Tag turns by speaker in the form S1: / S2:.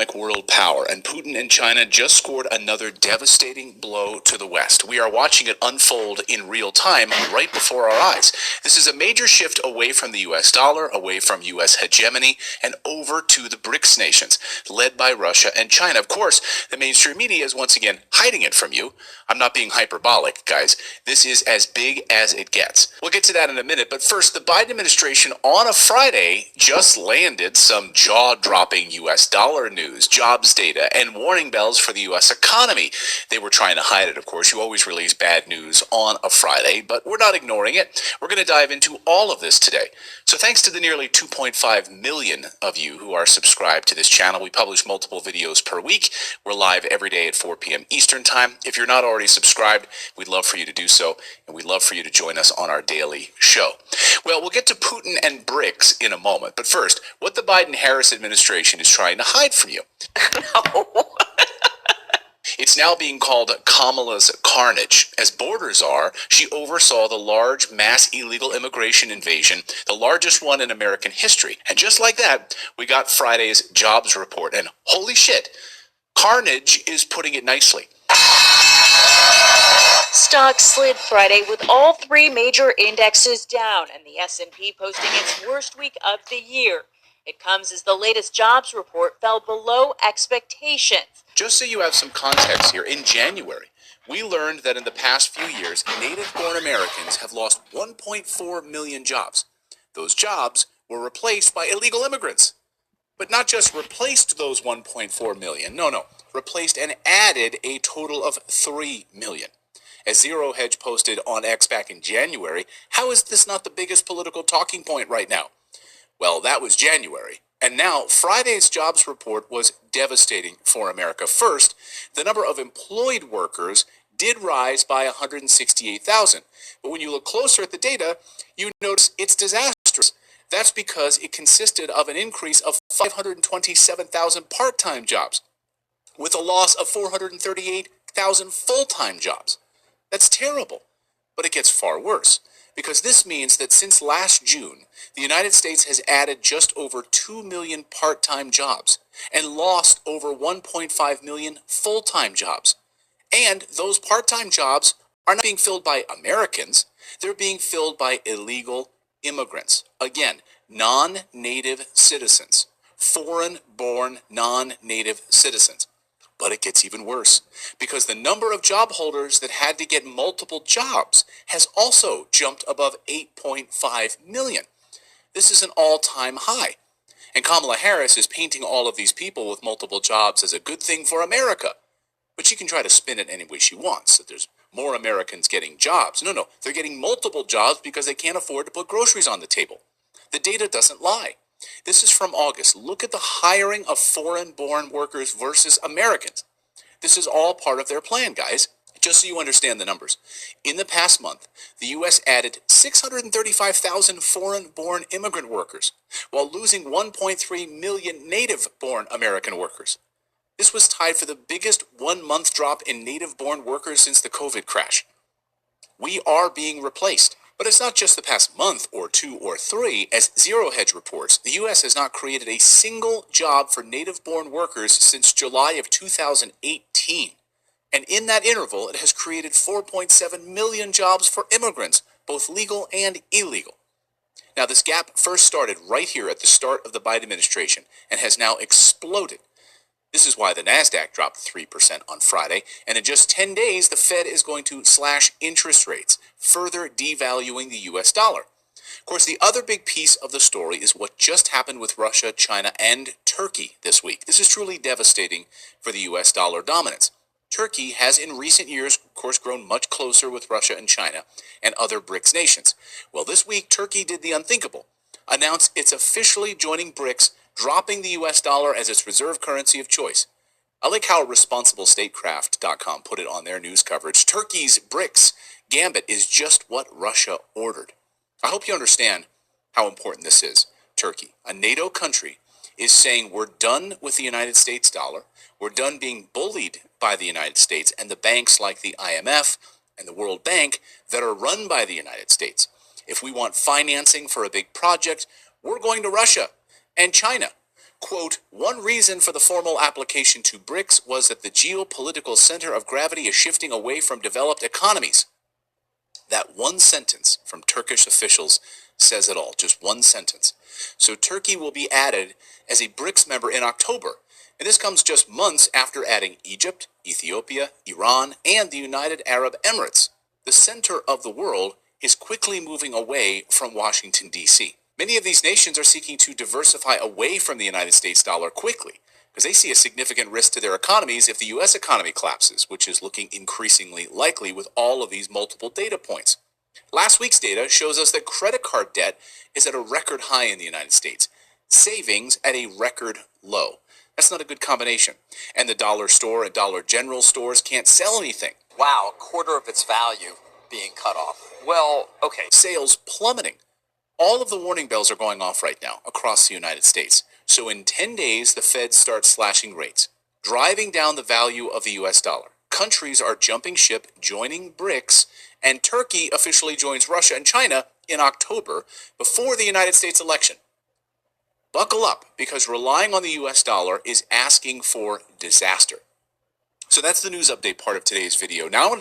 S1: economic world power, and Putin and China just scored another devastating blow to the West. We are watching it unfold in real time right before our eyes. This is a major shift away from the US dollar, away from US hegemony, and over to the BRICS nations, led by Russia and China. Of course, the mainstream media is once again hiding it from you. I'm not being hyperbolic, guys. This is as big as it gets. We'll get to that in a minute, but first, the Biden administration on a Friday just landed some jaw-dropping US dollar news, jobs data, and warning bells for the US economy. They were trying to hide it, of course. You always release bad news on a Friday, but we're not ignoring it. We're going to dive into all of this today. So thanks to the nearly 2.5 million of you who are subscribed to this channel. We publish multiple videos per week. We're live every day at 4 p.m. Eastern Time. If you're not already subscribed, we'd love for you to do so, and we'd love for you to join us on our daily show. Well, we'll get to Putin and BRICS in a moment, but first, what the Biden-Harris administration is trying to hide from you.
S2: No.
S1: It's now being called Kamala's carnage. As borders are, she oversaw the large mass illegal immigration invasion, the largest one in American history. And just like that, we got Friday's jobs report. And holy shit, carnage is putting it nicely.
S2: Stocks slid Friday with all three major indexes down and the S&P posting its worst week of the year. It comes as the latest jobs report fell below expectations.
S1: Just so you have some context here, in January, we learned that in the past few years, native-born Americans have lost 1.4 million jobs. Those jobs were replaced by illegal immigrants. But not just replaced those 1.4 million, no, replaced and added a total of 3 million. As Zero Hedge posted on X back in January, how is this not the biggest political talking point right now? Well, that was January. And now, Friday's jobs report was devastating for America. First, the number of employed workers did rise by 168,000. But when you look closer at the data, you notice it's disastrous. That's because it consisted of an increase of 527,000 part-time jobs, with a loss of 438,000 full-time jobs. That's terrible. But it gets far worse, because this means that since last June, the United States has added just over 2 million part-time jobs and lost over 1.5 million full-time jobs. And those part-time jobs are not being filled by Americans, they're being filled by illegal immigrants. Again, non-native citizens, foreign-born non-native citizens. But it gets even worse, because the number of job holders that had to get multiple jobs has also jumped above 8.5 million. This is an all-time high. And Kamala Harris is painting all of these people with multiple jobs as a good thing for America. But she can try to spin it any way she wants, that there's more Americans getting jobs. No, they're getting multiple jobs because they can't afford to put groceries on the table. The data doesn't lie. This is from August. Look at the hiring of foreign-born workers versus Americans. This is all part of their plan, guys. Just so you understand the numbers. In the past month, the U.S. added 635,000 foreign-born immigrant workers, while losing 1.3 million native-born American workers. This was tied for the biggest one-month drop in native-born workers since the COVID crash. We are being replaced. But it's not just the past month or two or three. As Zero Hedge reports, the U.S. has not created a single job for native-born workers since July of 2018. And in that interval, it has created 4.7 million jobs for immigrants, both legal and illegal. Now, this gap first started right here at the start of the Biden administration and has now exploded. This is why the NASDAQ dropped 3% on Friday, and in just 10 days, the Fed is going to slash interest rates, further devaluing the U.S. dollar. Of course, the other big piece of the story is what just happened with Russia, China, and Turkey this week. This is truly devastating for the U.S. dollar dominance. Turkey has in recent years, of course, grown much closer with Russia and China and other BRICS nations. Well, this week, Turkey did the unthinkable, announced it's officially joining BRICS, dropping the U.S. dollar as its reserve currency of choice. I like how ResponsibleStatecraft.com put it on their news coverage. Turkey's BRICS gambit is just what Russia ordered. I hope you understand how important this is. Turkey, a NATO country, is saying we're done with the United States dollar. We're done being bullied by the United States and the banks like the IMF and the World Bank that are run by the United States. If we want financing for a big project, we're going to Russia and China. Quote, one reason for the formal application to BRICS was that the geopolitical center of gravity is shifting away from developed economies. That one sentence from Turkish officials says it all, just one sentence. So Turkey will be added as a BRICS member in October, and this comes just months after adding Egypt, Ethiopia, Iran, and the United Arab Emirates. The center of the world is quickly moving away from Washington, D.C. Many of these nations are seeking to diversify away from the United States dollar quickly, because they see a significant risk to their economies if the U.S. economy collapses, which is looking increasingly likely with all of these multiple data points. Last week's data shows us that credit card debt is at a record high in the United States, savings at a record low. That's not a good combination. And the dollar store and Dollar General stores can't sell anything.
S3: Wow, a quarter of its value being cut off. Well, okay.
S1: Sales plummeting. All of the warning bells are going off right now across the United States. So in 10 days, the Fed starts slashing rates, driving down the value of the U.S. dollar. Countries are jumping ship, joining BRICS, and Turkey officially joins Russia and China in October before the United States election. Buckle up, because relying on the U.S. dollar is asking for disaster. So that's the news update part of today's video. Now I want to